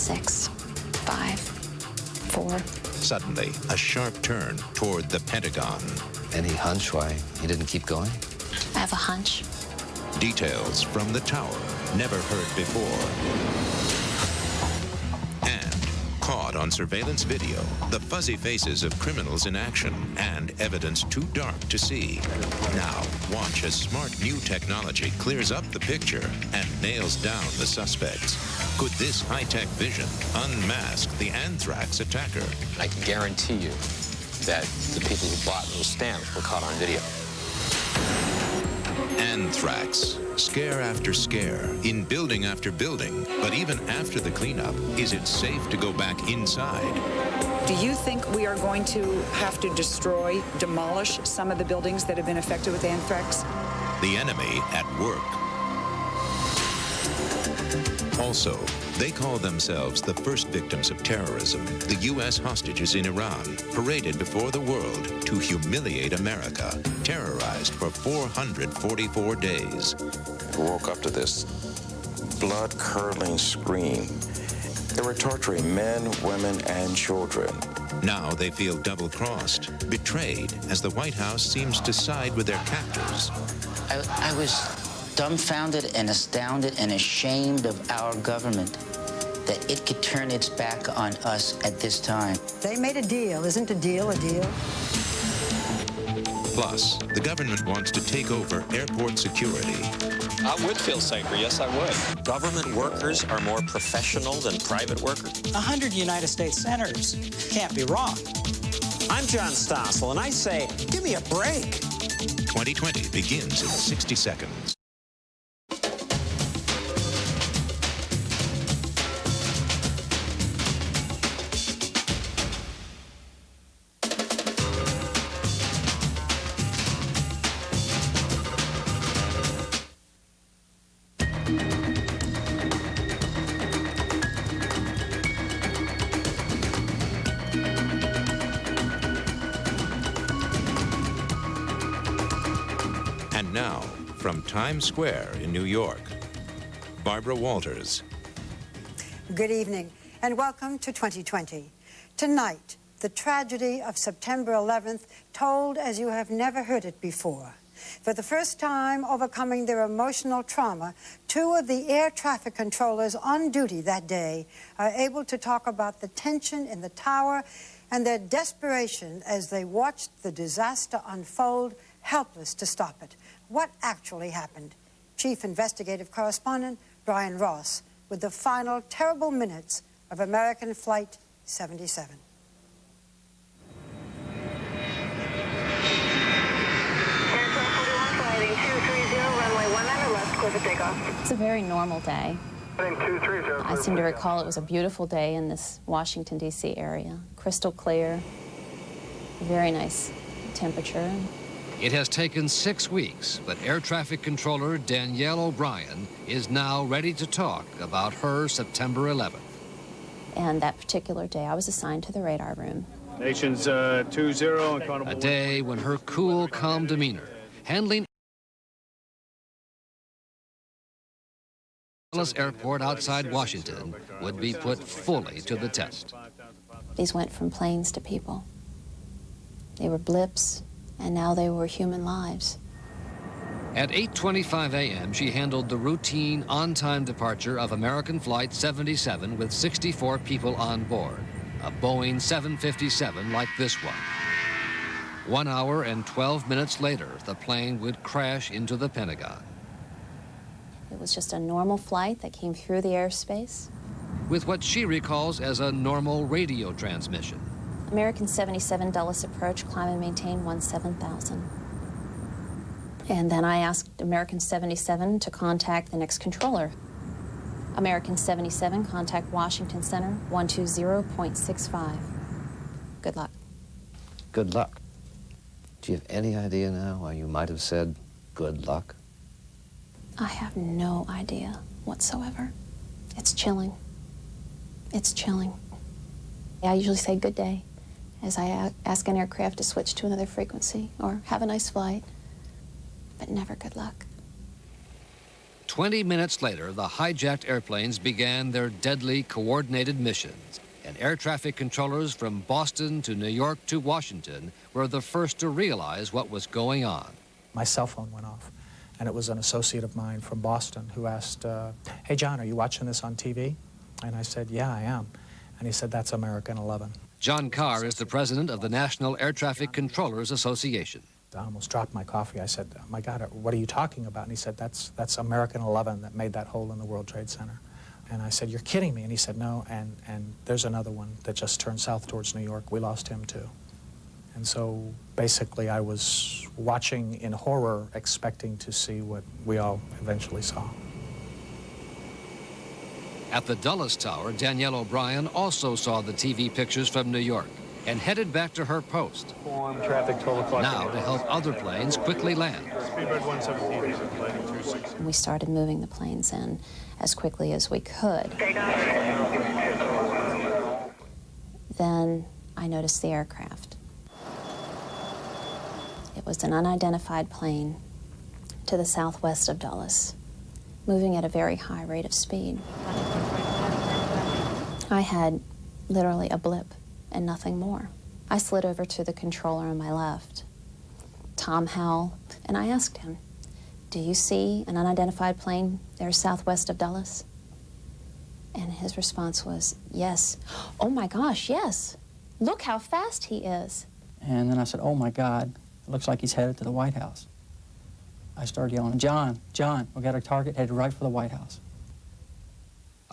6, 5, 4. Suddenly, a sharp turn toward the Pentagon. Any hunch why he didn't keep going? I have a hunch. Details from the tower never heard before. And caught on surveillance video, the fuzzy faces of criminals in action and evidence too dark to see. Now, watch as smart new technology clears up the picture and nails down the suspects. Could this high-tech vision unmask the Anthrax attacker? I can guarantee you that the people who bought those stamps were caught on video. Anthrax. Scare after scare, in building after building. But even after the cleanup, is it safe to go back inside? Do you think we are going to have to destroy, demolish some of the buildings that have been affected with anthrax? The enemy at work. Also, they call themselves the first victims of terrorism, the U.S. hostages in Iran, paraded before the world to humiliate America, terrorized for 444 days. I woke up to this blood-curdling scream. They were torturing men, women, and children. Now they feel double-crossed, betrayed, as the White House seems to side with their captors. I was dumbfounded and astounded and ashamed of our government that it could turn its back on us at this time. They made a deal. Isn't a deal a deal? Plus, the government wants to take over airport security. I would feel safer, yes, I would. Government workers are more professional than private workers. 100 United States senators. Can't be wrong. I'm John Stossel, and I say, give me a break. 2020 begins in 60 seconds. And now, from Times Square in New York, Barbara Walters. Good evening, and welcome to 2020. Tonight, the tragedy of September 11th, told as you have never heard it before. For the first time, overcoming their emotional trauma, two of the air traffic controllers on duty that day are able to talk about the tension in the tower and their desperation as they watched the disaster unfold, helpless to stop it. What actually happened? Chief Investigative Correspondent Brian Ross with the final terrible minutes of American Flight 77. It's a very normal day. I seem to recall it was a beautiful day in this Washington, D.C. area. Crystal clear, very nice temperature. It has taken 6 weeks, but air traffic controller Danielle O'Brien is now ready to talk about her September 11th. And that particular day, I was assigned to the radar room. Nation's 2-0 and Carnival. A day when her cool, calm demeanor, handling Dallas Airport outside Washington, would be put fully to the test. These went from planes to people. They were blips, and now they were human lives. At 8:25 a.m., she handled the routine on-time departure of American Flight 77 with 64 people on board, a Boeing 757 like this one. 1 hour and 12 minutes later, the plane would crash into the Pentagon. It was just a normal flight that came through the airspace. With what she recalls as a normal radio transmission. American 77 Dulles approach, climb and maintain 17,000. And then I asked American 77 to contact the next controller. American 77, contact Washington Center, 120.65. Good luck. Good luck. Do you have any idea now why you might have said good luck? I have no idea whatsoever. It's chilling. It's chilling. I usually say good day as I ask an aircraft to switch to another frequency or have a nice flight, but never good luck. 20 minutes later, the hijacked airplanes began their deadly coordinated missions. And air traffic controllers from Boston to New York to Washington were the first to realize what was going on. My cell phone went off, and it was an associate of mine from Boston who asked, hey, John, are you watching this on TV? And I said, yeah, I am. And he said, that's American 11. John Carr is the president of the National Air Traffic Controllers Association. I almost dropped my coffee. I said, oh, my God, what are you talking about? And he said, that's American 11 that made that hole in the World Trade Center. And I said, you're kidding me. And he said, no, and there's another one that just turned south towards New York. We lost him, too. And so basically I was watching in horror, expecting to see what we all eventually saw. At the Dulles Tower, Danielle O'Brien also saw the TV pictures from New York and headed back to her post. Traffic 12 o'clock. Now to help other planes quickly land. Speedbird 117 is landing 26. We started moving the planes in as quickly as we could. Then I noticed the aircraft. It was an unidentified plane to the southwest of Dulles, moving at a very high rate of speed. I had literally a blip and nothing more. I slid over to the controller on my left, Tom Howell, and I asked him, do you see an unidentified plane there southwest of Dulles? And his response was, yes. Oh my gosh, yes. Look how fast he is. And then I said, oh my God, it looks like he's headed to the White House. I started yelling, John, we got a target headed right for the White House.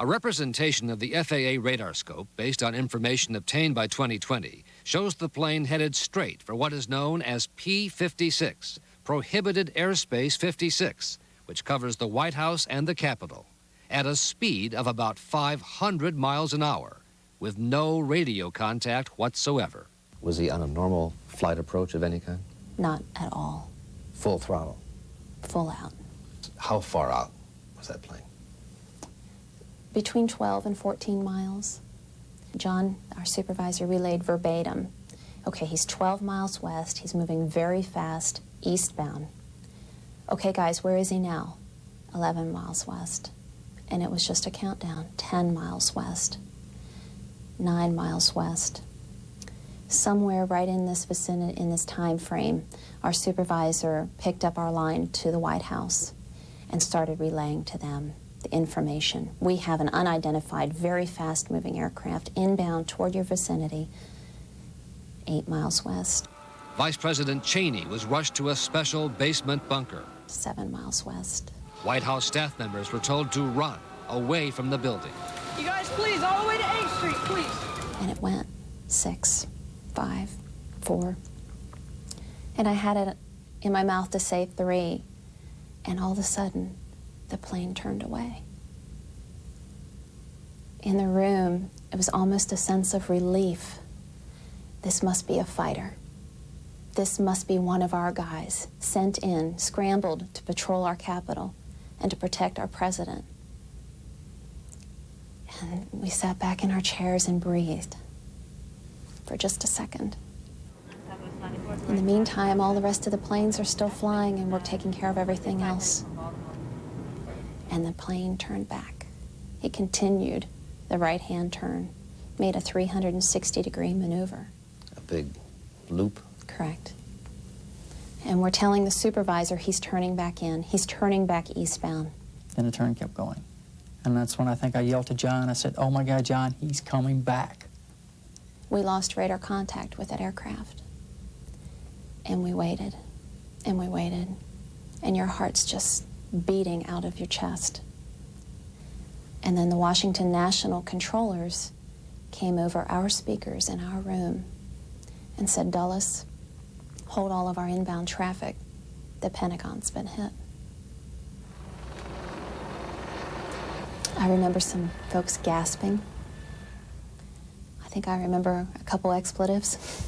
A representation of the FAA radar scope, based on information obtained by 2020, shows the plane headed straight for what is known as P-56, Prohibited Airspace 56, which covers the White House and the Capitol, at a speed of about 500 miles an hour, with no radio contact whatsoever. Was he on a normal flight approach of any kind? Not at all. Full throttle? Full out. How far out was that plane? Between 12 and 14 miles. John, our supervisor, relayed verbatim. Okay, he's 12 miles west. He's moving very fast, eastbound. Okay, guys, where is he now? 11 miles west. And it was just a countdown. 10 miles west. 9 miles west. Somewhere right in this vicinity, in this time frame, our supervisor picked up our line to the White House and started relaying to them the information. We have an unidentified, very fast-moving aircraft inbound toward your vicinity, 8 miles west. Vice President Cheney was rushed to a special basement bunker. 7 miles west. White House staff members were told to run away from the building. You guys, please, all the way to 8th Street, please. And it went 6, 5, 4. And I had it in my mouth to say 3. And all of a sudden, the plane turned away. In the room, it was almost a sense of relief. This must be a fighter. This must be one of our guys, sent in, scrambled to patrol our capital and to protect our president. And we sat back in our chairs and breathed for just a second. In the meantime, all the rest of the planes are still flying and we're taking care of everything else. And the plane turned back. It continued the right-hand turn, made a 360-degree maneuver. A big loop? Correct. And we're telling the supervisor he's turning back in. He's turning back eastbound. Then the turn kept going. And that's when I think I yelled to John. I said, oh my God, John, he's coming back. We lost radar contact with that aircraft. And we waited, and we waited, and your heart's just beating out of your chest. And then the Washington National controllers came over our speakers in our room and said, Dulles, hold all of our inbound traffic. The Pentagon's been hit. I remember some folks gasping. I think I remember a couple expletives.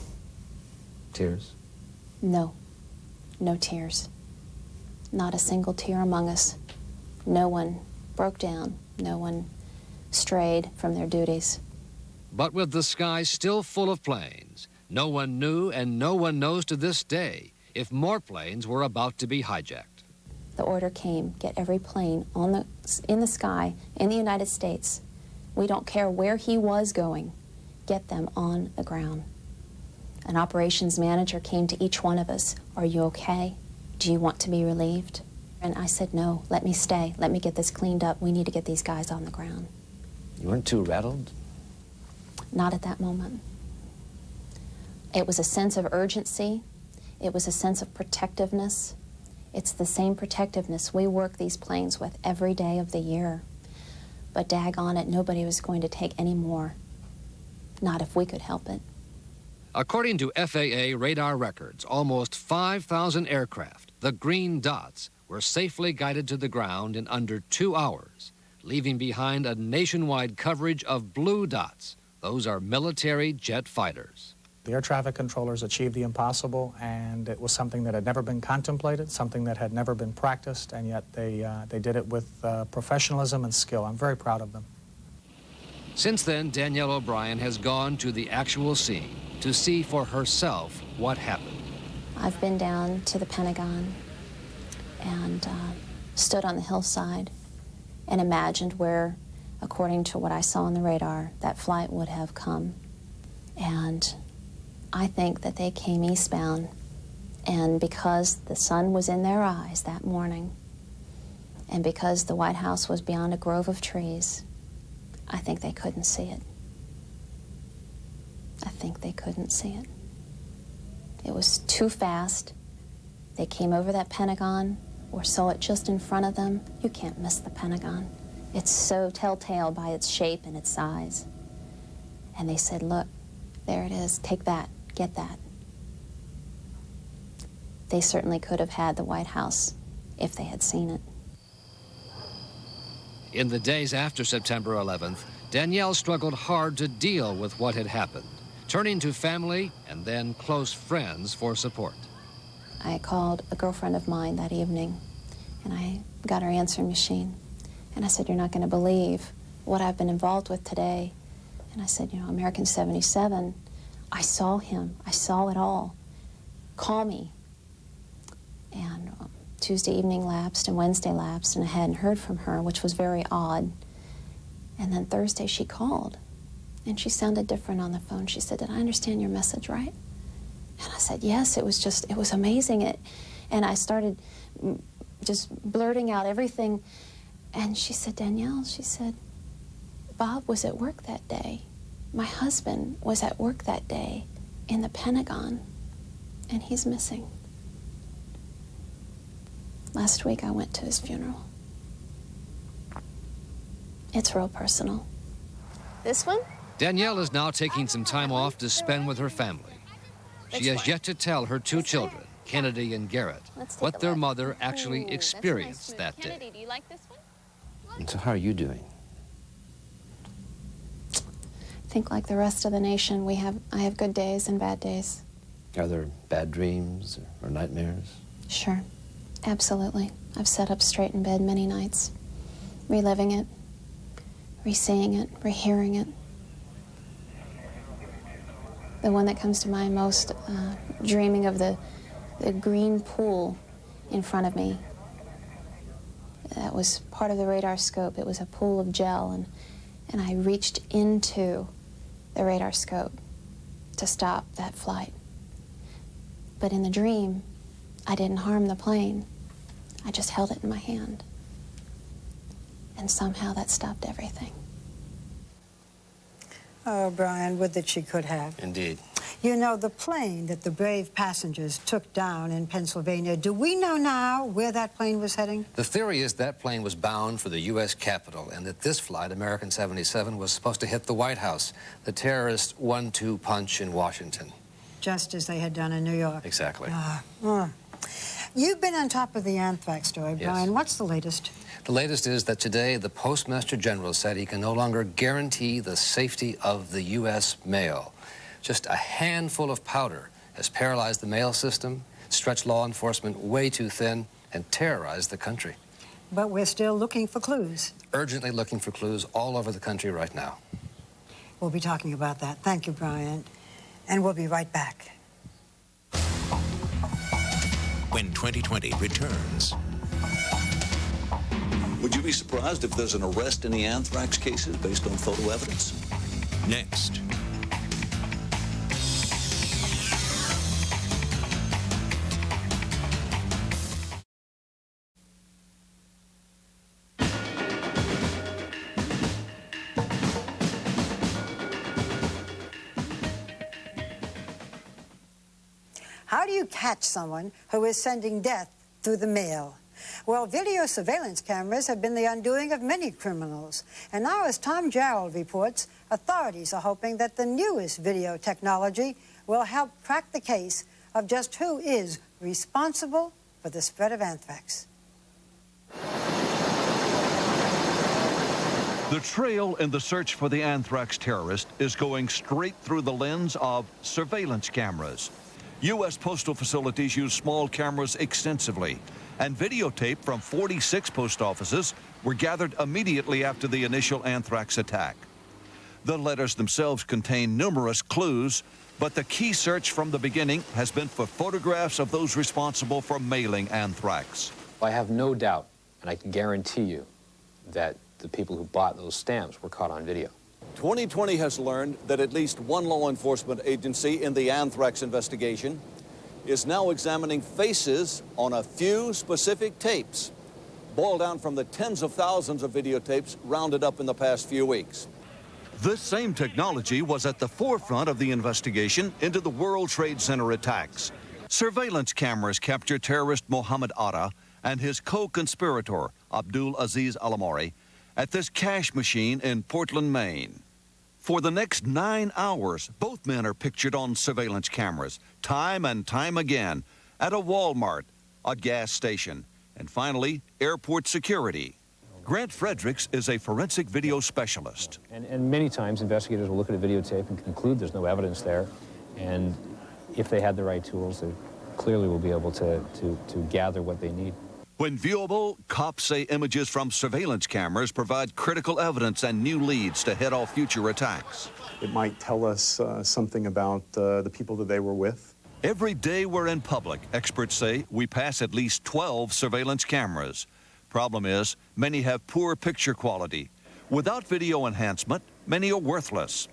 Tears? No. No tears. Not a single tear among us. No one broke down. No one strayed from their duties. But with the sky still full of planes, no one knew and no one knows to this day if more planes were about to be hijacked. the order came, get every plane in the sky in the United States. We don't care where he was going. Get them on the ground. An operations manager came to each one of us. Are you okay? Do you want to be relieved? And I said, no, let me stay. Let me get this cleaned up. We need to get these guys on the ground. You weren't too rattled? Not at that moment. It was a sense of urgency. It was a sense of protectiveness. It's the same protectiveness we work these planes with every day of the year. But daggone it, nobody was going to take any more. Not if we could help it. According to FAA radar records, almost 5,000 aircraft, the green dots, were safely guided to the ground in under 2 hours, leaving behind a nationwide coverage of blue dots. Those are military jet fighters. The air traffic controllers achieved the impossible, and it was something that had never been contemplated, something that had never been practiced, and yet they did it with professionalism and skill. I'm very proud of them. Since then, Danielle O'Brien has gone to the actual scene to see for herself what happened. I've been down to the Pentagon and stood on the hillside and imagined where, according to what I saw on the radar, that flight would have come. And I think that they came eastbound, and because the sun was in their eyes that morning, and because the White House was beyond a grove of trees, I think they couldn't see it. I think they couldn't see it. It was too fast. They came over that Pentagon or saw it just in front of them. You can't miss the Pentagon. It's so telltale by its shape and its size. And they said, look, there it is, take that, get that. They certainly could have had the White House if they had seen it. In the days after September 11th, Danielle struggled hard to deal with what had happened, turning to family and then close friends for support. I called a girlfriend of mine that evening, and I got her answering machine. And I said, you're not going to believe what I've been involved with today. And I said, you know, American 77, I saw him. I saw it all. Call me. And Tuesday evening lapsed and Wednesday lapsed, and I hadn't heard from her, which was very odd. And then Thursday she called, and she sounded different on the phone. She said, did I understand your message right? And I said, yes, it was amazing. And I started just blurting out everything. And she said, Danielle, she said, Bob was at work that day. My husband was at work that day in the Pentagon, and he's missing. Last week I went to his funeral. It's real personal. This one? Danielle is now taking some time off to spend with her family. She has yet to tell her two children, Kennedy and Garrett, what their mother actually experienced that day. Kennedy, do you like this one? And so how are you doing? I think like the rest of the nation, I have good days and bad days. Are there bad dreams or nightmares? Sure, absolutely. I've sat up straight in bed many nights, reliving it, re-seeing it, rehearing it. The one that comes to mind most, dreaming of the green pool in front of me. That was part of the radar scope. It was a pool of gel, and I reached into the radar scope to stop that flight. But in the dream, I didn't harm the plane. I just held it in my hand. And somehow that stopped everything. Oh, Brian, would that she could have. Indeed. You know, the plane that the brave passengers took down in Pennsylvania, do we know now where that plane was heading? The theory is that plane was bound for the U.S. Capitol, and that this flight, American 77, was supposed to hit the White House, the terrorist 1-2 punch in Washington. Just as they had done in New York. Exactly. You've been on top of the Anthrax story, Brian. Yes. What's the latest? The latest is that today the Postmaster General said he can no longer guarantee the safety of the U.S. mail. Just a handful of powder has paralyzed the mail system, stretched law enforcement way too thin, and terrorized the country. But we're still looking for clues. Urgently looking for clues all over the country right now. We'll be talking about that. Thank you, Brian. And we'll be right back. When 2020 returns. Would you be surprised if there's an arrest in the anthrax cases based on photo evidence? Next. How do you catch someone who is sending death through the mail? Well, video surveillance cameras have been the undoing of many criminals. And now, as Tom Gerald reports, authorities are hoping that the newest video technology will help crack the case of just who is responsible for the spread of anthrax. The trail in the search for the anthrax terrorist is going straight through the lens of surveillance cameras. U.S. postal facilities use small cameras extensively, and videotape from 46 post offices were gathered immediately after the initial anthrax attack. The letters themselves contain numerous clues, but the key search from the beginning has been for photographs of those responsible for mailing anthrax. I have no doubt, and I can guarantee you, that the people who bought those stamps were caught on video. 2020 has learned that at least one law enforcement agency in the anthrax investigation is now examining faces on a few specific tapes, boiled down from the tens of thousands of videotapes rounded up in the past few weeks. This same technology was at the forefront of the investigation into the World Trade Center attacks. Surveillance cameras captured terrorist Mohammed Atta and his co-conspirator, Abdul Aziz Alamori, at this cash machine in Portland, Maine. For the next 9 hours, both men are pictured on surveillance cameras, time and time again, at a Walmart, a gas station, and finally, airport security. Grant Fredericks is a forensic video specialist. And many times, investigators will look at a videotape and conclude there's no evidence there, and if they had the right tools, they clearly will be able to gather what they need. When viewable, cops say images from surveillance cameras provide critical evidence and new leads to head off future attacks. It might tell us something about the people that they were with. Every day we're in public, experts say we pass at least 12 surveillance cameras. Problem is, many have poor picture quality. Without video enhancement, many are worthless.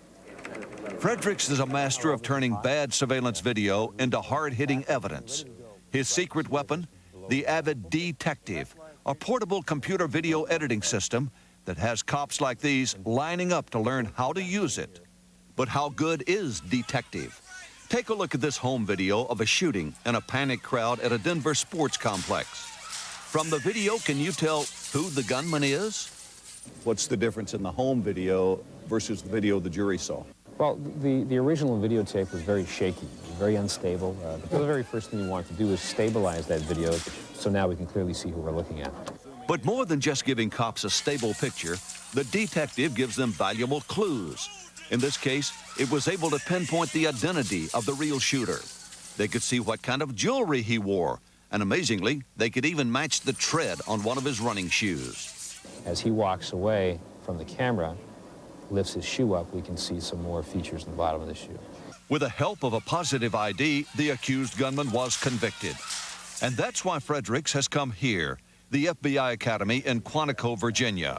Fredericks is a master of turning bad surveillance video into hard-hitting evidence. His secret weapon? The Avid Detective, a portable computer video editing system that has cops like these lining up to learn how to use it. But how good is Detective? Take a look at this home video of a shooting in a panicked crowd at a Denver sports complex. From the video, can you tell who the gunman is? What's the difference in the home video versus the video the jury saw? Well, the original videotape was very shaky, very unstable. The very first thing you want to do is stabilize that video, so now we can clearly see who we're looking at. But more than just giving cops a stable picture, the detective gives them valuable clues. In this case, it was able to pinpoint the identity of the real shooter. They could see what kind of jewelry he wore, and amazingly, they could even match the tread on one of his running shoes. As he walks away from the camera, lifts his shoe up, we can see some more features in the bottom of the shoe. With the help of a positive ID, the accused gunman was convicted. And that's why Fredericks has come here, the FBI Academy in Quantico, Virginia.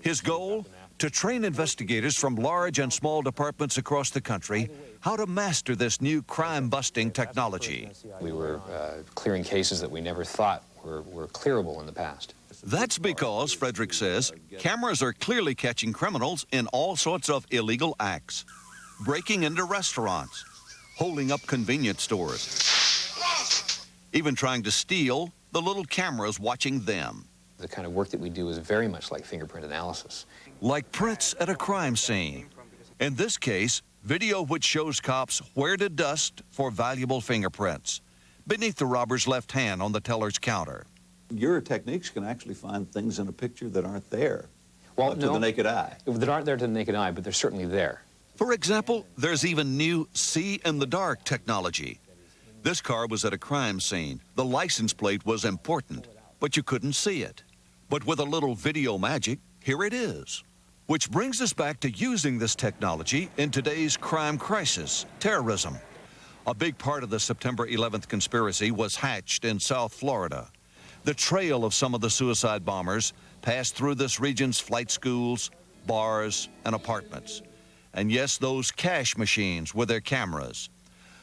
His goal? To train investigators from large and small departments across the country how to master this new crime-busting technology. We were clearing cases that we never thought were clearable in the past. That's because, Frederick says, cameras are clearly catching criminals in all sorts of illegal acts. Breaking into restaurants, holding up convenience stores, even trying to steal the little cameras watching them. The kind of work that we do is very much like fingerprint analysis. Like prints at a crime scene. In this case, video which shows cops where to dust for valuable fingerprints, beneath the robber's left hand on the teller's counter. Your techniques can actually find things in a picture that aren't there to the naked eye. That aren't there to the naked eye, but they're certainly there. For example, there's even new see-in-the-dark technology. This car was at a crime scene. The license plate was important, but you couldn't see it. But with a little video magic, here it is. Which brings us back to using this technology in today's crime crisis, terrorism. A big part of the September 11th conspiracy was hatched in South Florida. The trail of some of the suicide bombers pass through this region's flight schools, bars, and apartments. And yes, those cash machines with their cameras.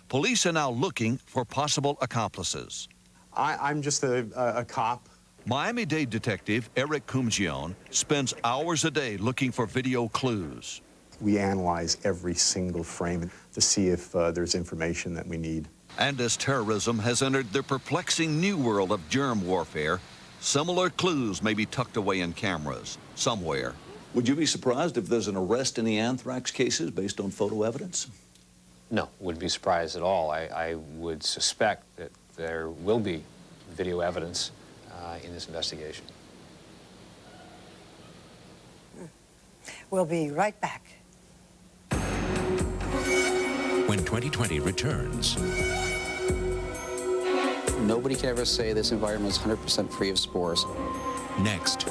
Police are now looking for possible accomplices. I'm just a cop. Miami-Dade detective Eric Cumgion spends hours a day looking for video clues. We analyze every single frame to see if there's information that we need. And as terrorism has entered the perplexing new world of germ warfare, similar clues may be tucked away in cameras somewhere. Would you be surprised if there's an arrest in the anthrax cases based on photo evidence? No, wouldn't be surprised at all. I would suspect that there will be video evidence in this investigation. We'll be right back. When 2020 returns. Nobody can ever say this environment is 100% free of spores. Next.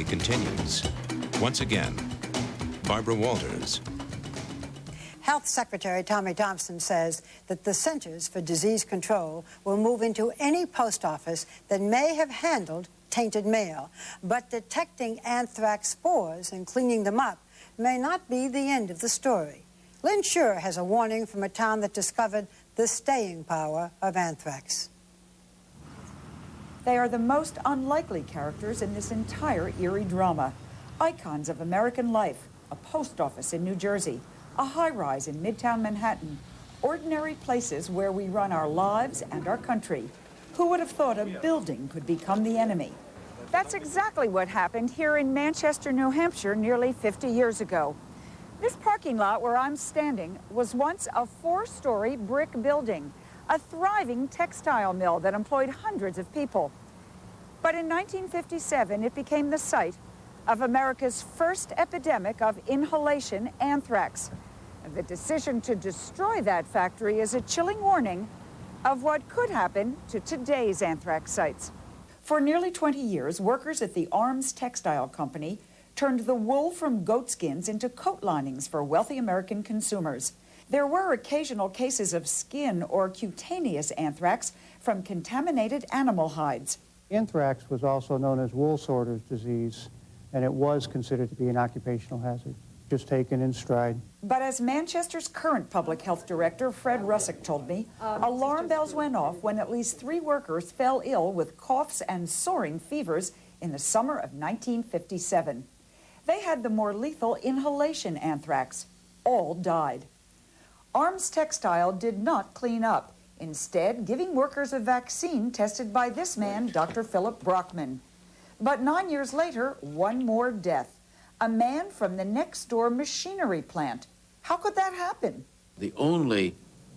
Continues. Once again, Barbara Walters. Health Secretary Tommy Thompson says that the Centers for Disease Control will move into any post office that may have handled tainted mail, but detecting anthrax spores and cleaning them up may not be the end of the story. Lynn Shure has a warning from a town that discovered the staying power of anthrax. They are the most unlikely characters in this entire eerie drama. Icons of American life, a post office in New Jersey, a high-rise in Midtown Manhattan, ordinary places where we run our lives and our country. Who would have thought a building could become the enemy? That's exactly what happened here in Manchester, New Hampshire, nearly 50 years ago. This parking lot where I'm standing was once a 4-story brick building, a thriving textile mill that employed hundreds of people. But in 1957, it became the site of America's first epidemic of inhalation anthrax. The decision to destroy that factory is a chilling warning of what could happen to today's anthrax sites. For nearly 20 years, workers at the Arms Textile Company turned the wool from goatskins into coat linings for wealthy American consumers. There were occasional cases of skin or cutaneous anthrax from contaminated animal hides. Anthrax was also known as wool sorter's disease, and it was considered to be an occupational hazard, just taken in stride. But as Manchester's current public health director, Fred Russick, told me, alarm bells went off when at least 3 workers fell ill with coughs and soaring fevers in the summer of 1957. They had the more lethal inhalation anthrax. All died. Arms Textile did not clean up, instead giving workers a vaccine tested by this man, Dr. Philip Brockman. But 9 years later, one more death. A man from the next-door machinery plant. How could that happen? The only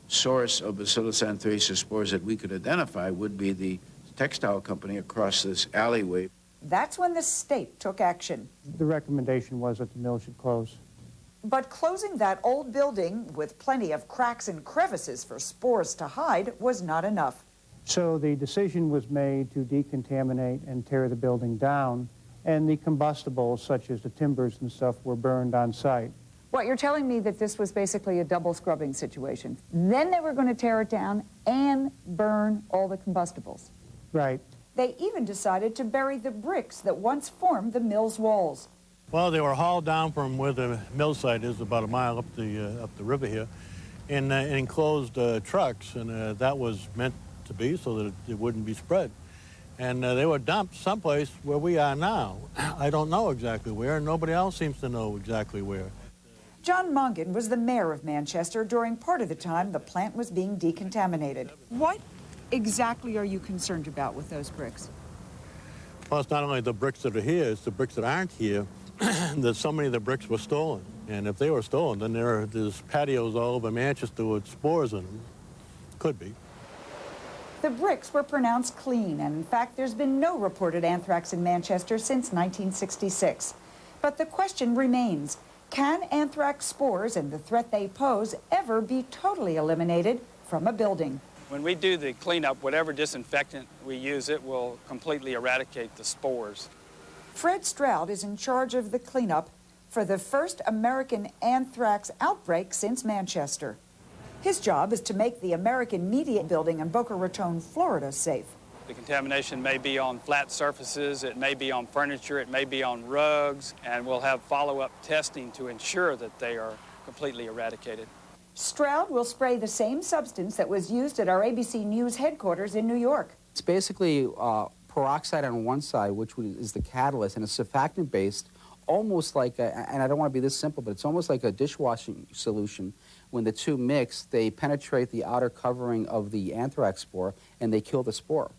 source of Bacillus anthracis spores that we could identify would be the textile company across this alleyway. That's when the state took action. The recommendation was that the mill should close. But closing that old building with plenty of cracks and crevices for spores to hide was not enough. So the decision was made to decontaminate and tear the building down, and the combustibles, such as the timbers and stuff, were burned on site. What, you're telling me that this was basically a double scrubbing situation? Then they were going to tear it down and burn all the combustibles. Right. They even decided to bury the bricks that once formed the mill's walls. Well, they were hauled down from where the mill site is, about a mile up the river here, in enclosed trucks, and that was meant to be so that it wouldn't be spread. And they were dumped someplace where we are now. I don't know exactly where, and nobody else seems to know exactly where. John Mongan was the mayor of Manchester during part of the time the plant was being decontaminated. What exactly are you concerned about with those bricks? Well, it's not only the bricks that are here, it's the bricks that aren't here. That so many of the bricks were stolen. And if they were stolen, then there's patios all over Manchester with spores in them. Could be. The bricks were pronounced clean, and in fact, there's been no reported anthrax in Manchester since 1966. But the question remains, can anthrax spores and the threat they pose ever be totally eliminated from a building? When we do the cleanup, whatever disinfectant we use, it will completely eradicate the spores. Fred Stroud is in charge of the cleanup for the first American anthrax outbreak since Manchester. His job is to make the American Media Building in Boca Raton, Florida, safe. The contamination may be on flat surfaces, it may be on furniture, it may be on rugs, and we'll have follow-up testing to ensure that they are completely eradicated. Stroud will spray the same substance that was used at our ABC News headquarters in New York. It's basically peroxide on one side, which is the catalyst, and it's surfactant-based, almost like, and I don't want to be this simple, but it's almost like a dishwashing solution. When the two mix, they penetrate the outer covering of the anthrax spore, and they kill the spore.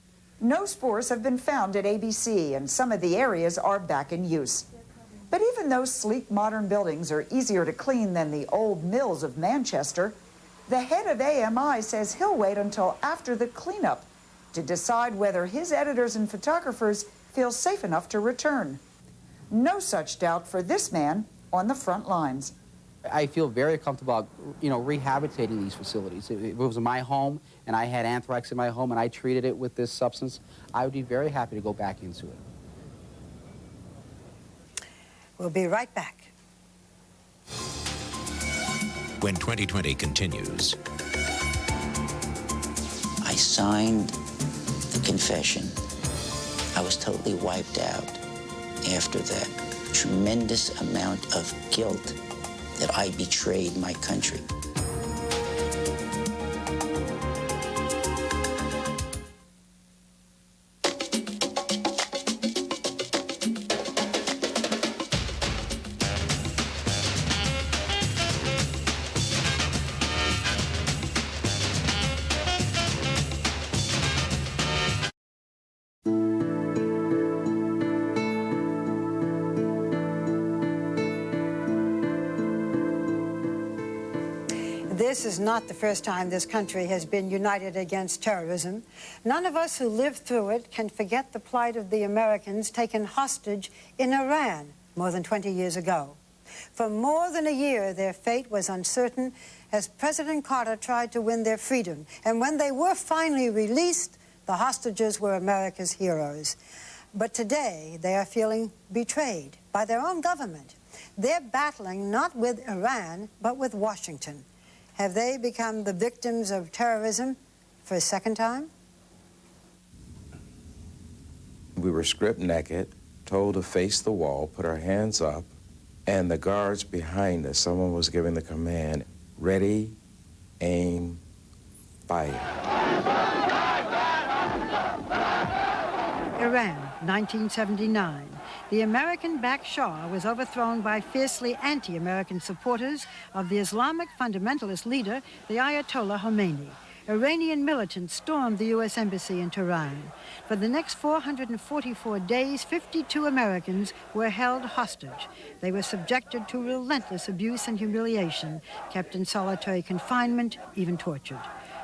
No spores have been found at ABC, and some of the areas are back in use. But even though sleek modern buildings are easier to clean than the old mills of Manchester, the head of AMI says he'll wait until after the cleanup to decide whether his editors and photographers feel safe enough to return. No such doubt for this man on the front lines. I feel very comfortable, rehabilitating these facilities. If it was my home and I had anthrax in my home and I treated it with this substance, I would be very happy to go back into it. We'll be right back. When 2020 continues. I signed the confession. I was totally wiped out after that tremendous amount of guilt that I betrayed my country. This is not the first time this country has been united against terrorism. None of us who lived through it can forget the plight of the Americans taken hostage in Iran more than 20 years ago. For more than a year, their fate was uncertain as President Carter tried to win their freedom. And when they were finally released, the hostages were America's heroes. But today, they are feeling betrayed by their own government. They're battling not with Iran, but with Washington. Have they become the victims of terrorism for a second time? We were stripped naked, told to face the wall, put our hands up, and the guards behind us, someone was giving the command, ready, aim, fire. Iran, 1979. The American-backed Shah was overthrown by fiercely anti-American supporters of the Islamic fundamentalist leader, the Ayatollah Khomeini. Iranian militants stormed the U.S. Embassy in Tehran. For the next 444 days, 52 Americans were held hostage. They were subjected to relentless abuse and humiliation, kept in solitary confinement, even tortured.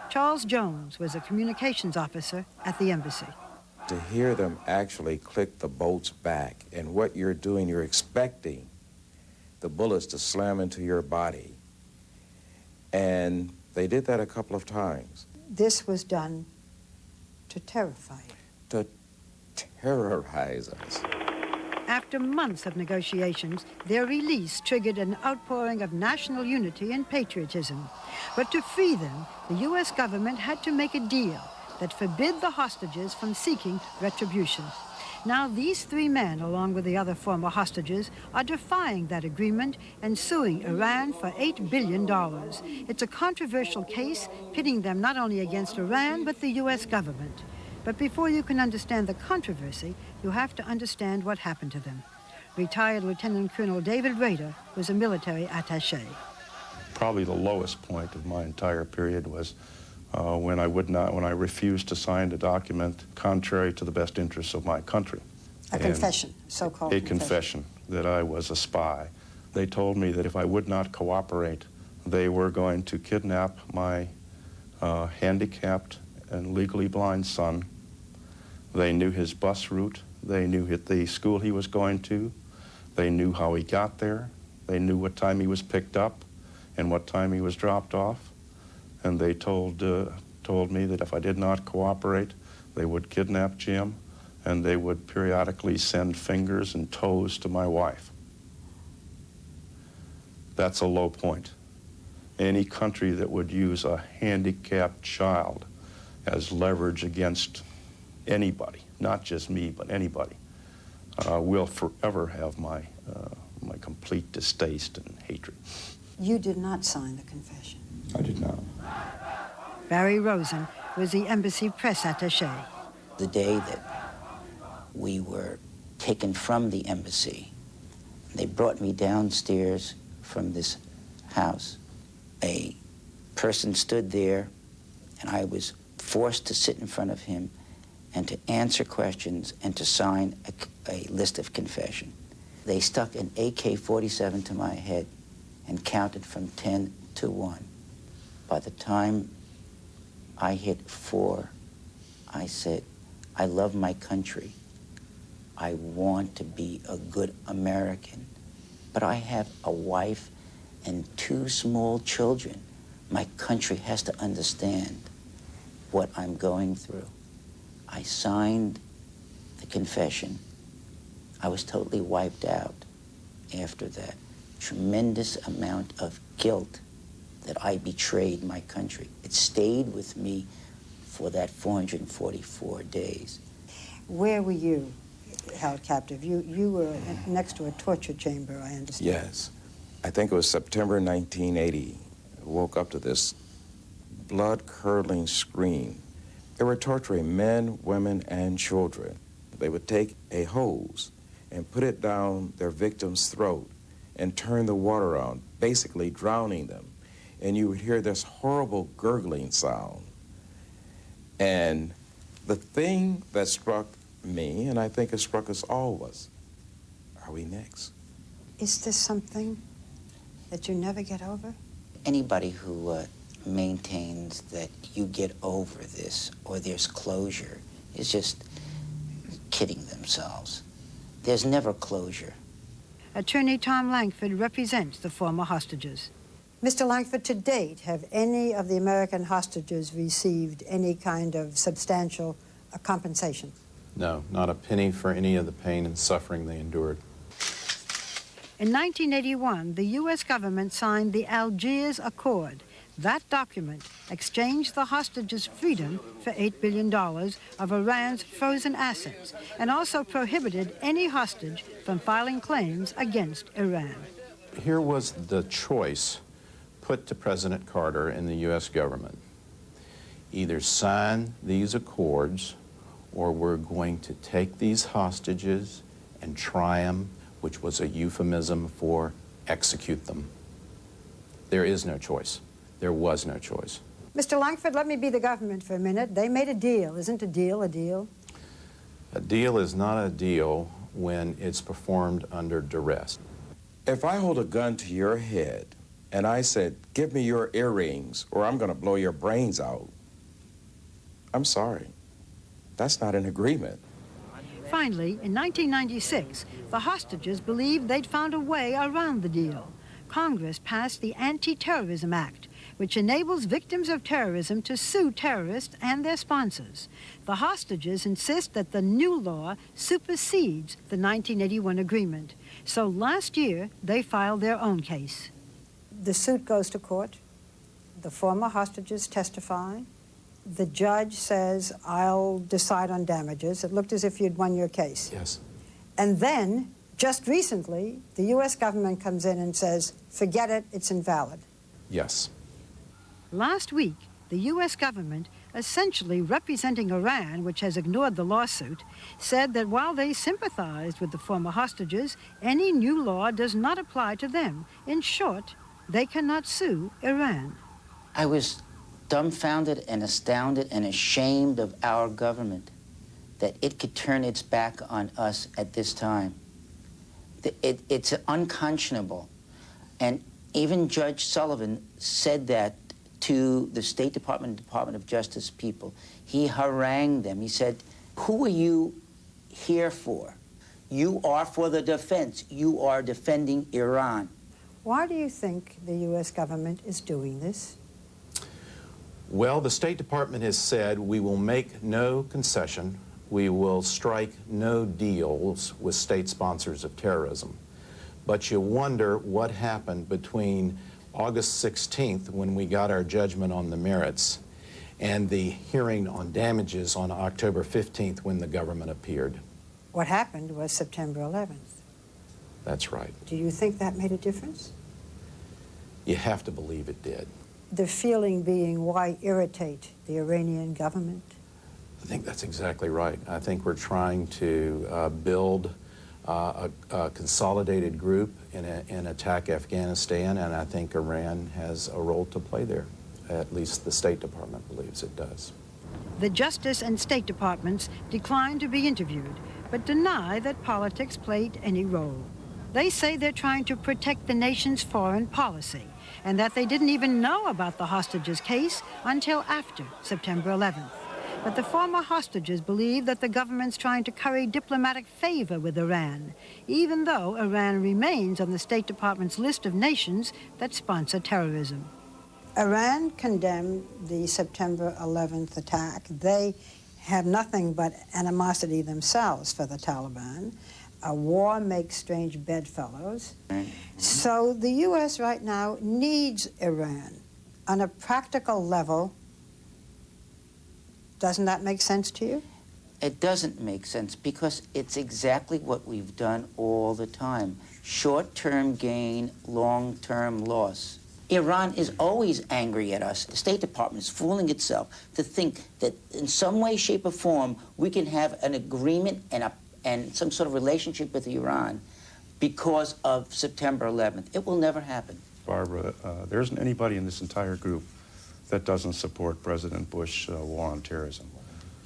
Charles Jones was a communications officer at the embassy. To hear them actually click the bolts back, and what you're doing, you're expecting the bullets to slam into your body. And they did that a couple of times. This was done to terrify you. To terrorize us. After months of negotiations, their release triggered an outpouring of national unity and patriotism. But to free them, the U.S. government had to make a deal that forbid the hostages from seeking retribution. Now these three men, along with the other former hostages, are defying that agreement and suing Iran for $8 billion. It's a controversial case pitting them not only against Iran, but the U.S. government. But before you can understand the controversy, you have to understand what happened to them. Retired Lieutenant Colonel David Rader was a military attaché. Probably the lowest point of my entire period was when I refused to sign a document contrary to the best interests of my country. A confession, so-called a confession that I was a spy. They told me that if I would not cooperate, they were going to kidnap my handicapped and legally blind son. They knew his bus route. They knew the school he was going to. They knew how he got there. They knew what time he was picked up and what time he was dropped off. And they told me that if I did not cooperate, they would kidnap Jim, and they would periodically send fingers and toes to my wife. That's a low point. Any country that would use a handicapped child as leverage against anybody, not just me, but anybody, will forever have my complete distaste and hatred. You did not sign the confession. I did not. Barry Rosen was the embassy press attaché. The day that we were taken from the embassy, they brought me downstairs from this house. A person stood there, and I was forced to sit in front of him and to answer questions and to sign a list of confession. They stuck an AK-47 to my head and counted from 10 to 1. By the time I hit 4, I said, I love my country. I want to be a good American. But I have a wife and 2 small children. My country has to understand what I'm going through. I signed the confession. I was totally wiped out after that. Tremendous amount of guilt that I betrayed my country. It stayed with me for that 444 days. Where were you held captive? You were next to a torture chamber, I understand. Yes. I think it was September 1980. I woke up to this blood-curdling scream. They were torturing men, women, and children. They would take a hose and put it down their victim's throat and turn the water on, basically drowning them. And you would hear this horrible gurgling sound. And the thing that struck me, and I think it struck us all, was, are we next? Is this something that you never get over? Anybody who maintains that you get over this or there's closure is just kidding themselves. There's never closure. Attorney Tom Langford represents the former hostages. Mr. Langford, to date, have any of the American hostages received any kind of substantial compensation? No, not a penny for any of the pain and suffering they endured. In 1981, the U.S. government signed the Algiers Accord. That document exchanged the hostages' freedom for $8 billion of Iran's frozen assets and also prohibited any hostage from filing claims against Iran. Here was the choice put to President Carter and the U.S. government. Either sign these accords or we're going to take these hostages and try them, which was a euphemism for execute them. There is no choice. There was no choice. Mr. Langford, let me be the government for a minute. They made a deal. Isn't a deal a deal? A deal is not a deal when it's performed under duress. If I hold a gun to your head and I said, give me your earrings or I'm going to blow your brains out, I'm sorry. That's not an agreement. Finally, in 1996, the hostages believed they'd found a way around the deal. Congress passed the Anti-Terrorism Act, which enables victims of terrorism to sue terrorists and their sponsors. The hostages insist that the new law supersedes the 1981 agreement. So last year, they filed their own case. The suit goes to court. The former hostages testify. The judge says, I'll decide on damages. It looked as if you'd won your case. Yes. And then, just recently, the U.S. government comes in and says, forget it, it's invalid. Yes. Last week, the U.S. government, essentially representing Iran, which has ignored the lawsuit, said that while they sympathized with the former hostages, any new law does not apply to them. In short, they cannot sue Iran. I was dumbfounded and astounded and ashamed of our government that it could turn its back on us at this time. It's unconscionable. And even Judge Sullivan said that to the State Department, Department of Justice people. He harangued them. He said, who are you here for? You are for the defense. You are defending Iran. Why do you think the U.S. government is doing this? Well, the State Department has said we will make no concession we will strike no deals with state sponsors of terrorism. But you wonder what happened between August 16th, when we got our judgment on the merits, and the hearing on damages on October 15th, when the government appeared. What happened was September 11th. That's right. Do you think that made a difference? You have to believe it did. The feeling being, why irritate the Iranian government? I think that's exactly right. I think we're trying to build a consolidated group in attack Afghanistan, and I think Iran has a role to play there. At least the State Department believes it does. The Justice and State Departments declined to be interviewed, but deny that politics played any role. They say they're trying to protect the nation's foreign policy, and that they didn't even know about the hostages case until after September 11th. But the former hostages believe that the government's trying to curry diplomatic favor with Iran, even though Iran remains on the State Department's list of nations that sponsor terrorism. Iran condemned the September 11th attack. They have nothing but animosity themselves for the Taliban. A war makes strange bedfellows. So the U.S. right now needs Iran. On a practical level, doesn't that make sense to you? It doesn't make sense because it's exactly what we've done all the time. Short-term gain, long-term loss. Iran is always angry at us. The State Department is fooling itself to think that in some way, shape, or form, we can have an agreement and some sort of relationship with Iran because of September 11th. It will never happen. Barbara, there isn't anybody in this entire group that doesn't support President Bush's war on terrorism.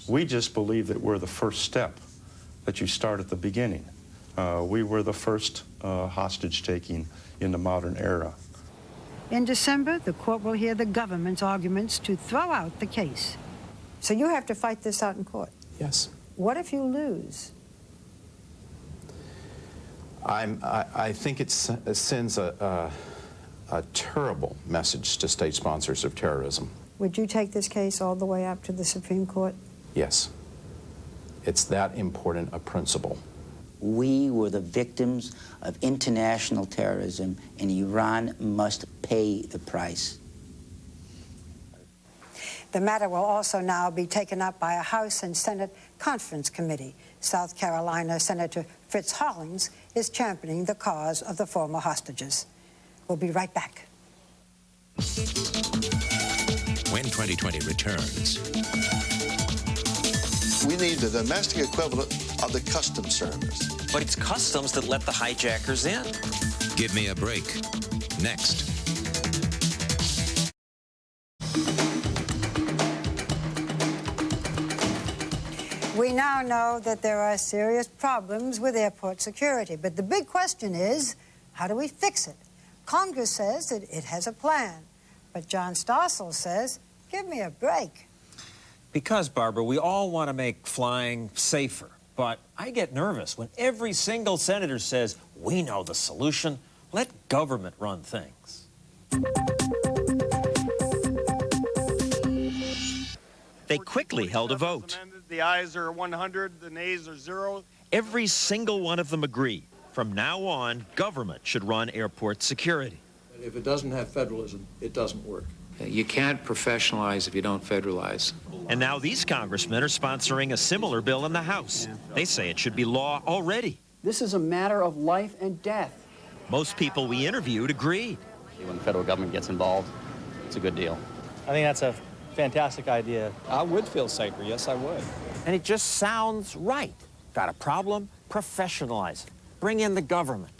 We just believe that we're the first step, that you start at the beginning. We were the first hostage-taking in the modern era. In December, the court will hear the government's arguments to throw out the case. So you have to fight this out in court? Yes. What if you lose? I think it sends a terrible message to state sponsors of terrorism. Would you take this case all the way up to the Supreme Court? Yes. It's that important a principle. We were the victims of international terrorism, and Iran must pay the price. The matter will also now be taken up by a House and Senate conference committee. South Carolina Senator Fritz Hollings is championing the cause of the former hostages. We'll be right back. When 2020 returns. We need the domestic equivalent of the Customs Service. But it's Customs that let the hijackers in. Give me a break. Next. We now know that there are serious problems with airport security, but the big question is, how do we fix it? Congress says that it has a plan, but John Stossel says, give me a break. Because, Barbara, we all want to make flying safer. But I get nervous when every single senator says, we know the solution. Let government run things. They quickly held a vote. The ayes are 100, the nays are 0. Every single one of them agreed. From now on, government should run airport security. If it doesn't have federalism, it doesn't work. You can't professionalize if you don't federalize. And now these congressmen are sponsoring a similar bill in the House. They say it should be law already. This is a matter of life and death. Most people we interviewed agreed. When the federal government gets involved, it's a good deal. I think that's a fantastic idea. I would feel safer, yes, I would. And it just sounds right. Got a problem? Professionalize it. Bring in the government.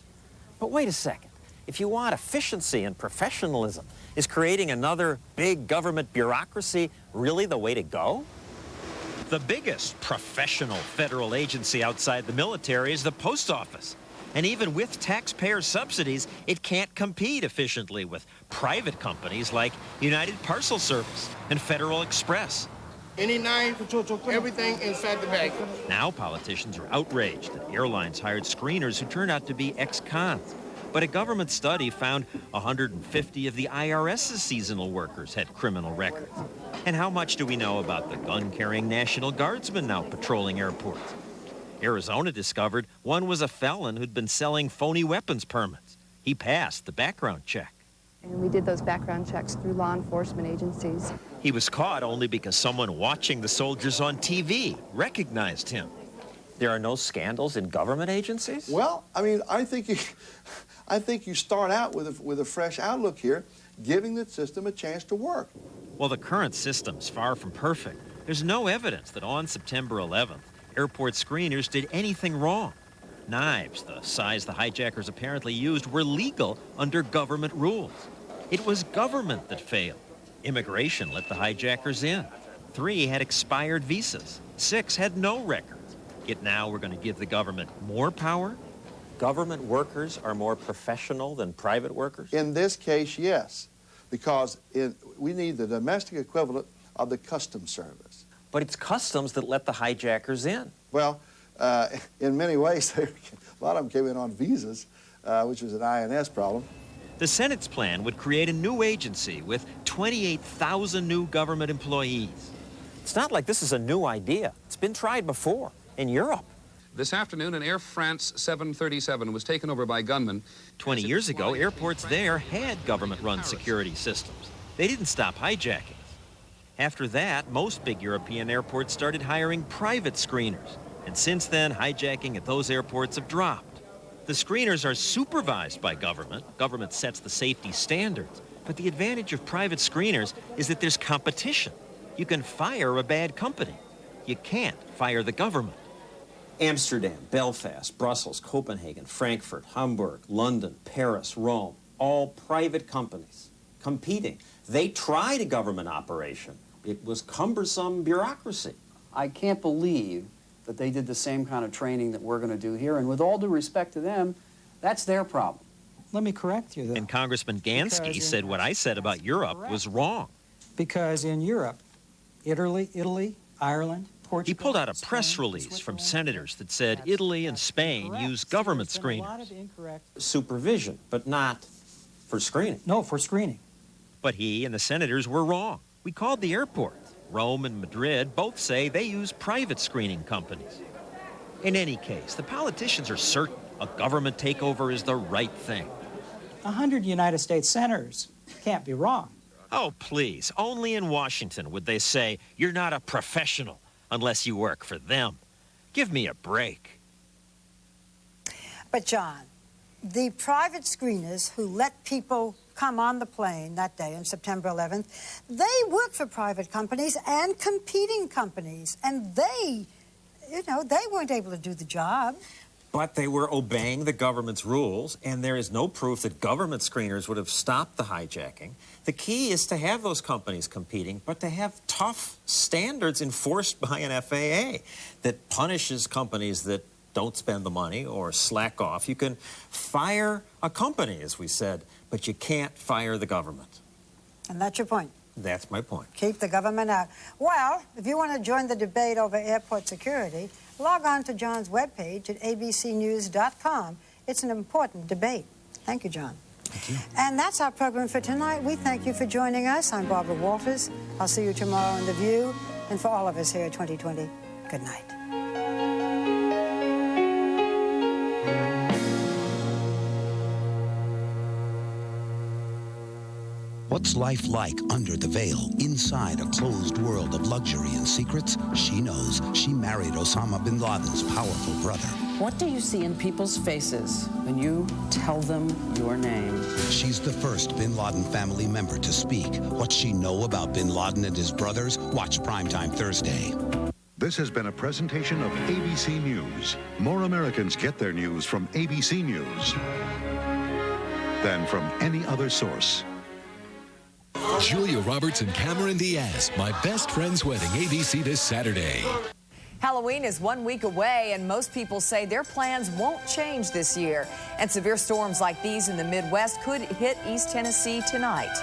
But wait a second. If you want efficiency and professionalism, is creating another big government bureaucracy really the way to go? The biggest professional federal agency outside the military is the post office. And even with taxpayer subsidies, it can't compete efficiently with private companies like United Parcel Service and Federal Express. Any 9, everything inside the bag. Now politicians are outraged that airlines hired screeners who turned out to be ex-cons. But a government study found 150 of the IRS's seasonal workers had criminal records. And how much do we know about the gun-carrying National Guardsmen now patrolling airports? Arizona discovered one was a felon who'd been selling phony weapons permits. He passed the background check. And we did those background checks through law enforcement agencies. He was caught only because someone watching the soldiers on TV recognized him. There are no scandals in government agencies? Well, I mean, I think you start out with a fresh outlook here, giving the system a chance to work. Well, the current system's far from perfect. There's no evidence that on September 11th, airport screeners did anything wrong. Knives, the size the hijackers apparently used, were legal under government rules. It was government that failed. Immigration let the hijackers in. 3 had expired visas. 6 had no records. Yet now we're going to give the government more power? Government workers are more professional than private workers? In this case, yes, because we need the domestic equivalent of the Customs Service. But it's Customs that let the hijackers in. Well, in many ways, a lot of them came in on visas, which was an INS problem. The Senate's plan would create a new agency with 28,000 new government employees. It's not like this is a new idea. It's been tried before in Europe. This afternoon, an Air France 737 was taken over by gunmen. 20 years ago, airports there had government-run security systems. They didn't stop hijacking. After that, most big European airports started hiring private screeners. And since then, hijacking at those airports have dropped. The screeners are supervised by government. Government sets the safety standards. But the advantage of private screeners is that there's competition. You can fire a bad company. You can't fire the government. Amsterdam, Belfast, Brussels, Copenhagen, Frankfurt, Hamburg, London, Paris, Rome, all private companies competing. They tried a government operation. It was cumbersome bureaucracy. I can't believe that they did the same kind of training that we're going to do here. And with all due respect to them, that's their problem. Let me correct you, though. And Congressman Gansky said what I said about Europe was wrong. Because in Europe, Italy, Ireland, Portugal... He pulled out a press release from senators that said Italy and Spain use government screeners. Supervision, but not for screening. No, for screening. But he and the senators were wrong. We called the airport. Rome and Madrid both say they use private screening companies. In any case, the politicians are certain a government takeover is the right thing. 100 United States senators can't be wrong. Oh, please. Only in Washington would they say, you're not a professional unless you work for them. Give me a break. But, John, the private screeners who let people come on the plane that day on September 11th, they work for private companies and competing companies. And they, they weren't able to do the job. But they were obeying the government's rules, and there is no proof that government screeners would have stopped the hijacking. The key is to have those companies competing, but to have tough standards enforced by an FAA that punishes companies that don't spend the money or slack off. You can fire a company, as we said, but you can't fire the government. And that's your point. That's my point. Keep the government out. Well, if you want to join the debate over airport security, log on to John's webpage at abcnews.com. It's an important debate. Thank you, John. Thank you. And that's our program for tonight. We thank you for joining us. I'm Barbara Walters. I'll see you tomorrow on The View. And for all of us here at 2020, good night. What's life like under the veil, inside a closed world of luxury and secrets? She knows. She married Osama bin Laden's powerful brother. What do you see in people's faces when you tell them your name? She's the first bin Laden family member to speak. What's she know about bin Laden and his brothers? Watch Primetime Thursday. This has been a presentation of ABC News. More Americans get their news from ABC News than from any other source. Julia Roberts and Cameron Diaz, My Best Friend's Wedding, ABC this Saturday. Halloween is 1 week away, and most people say their plans won't change this year. And severe storms like these in the Midwest could hit East Tennessee tonight.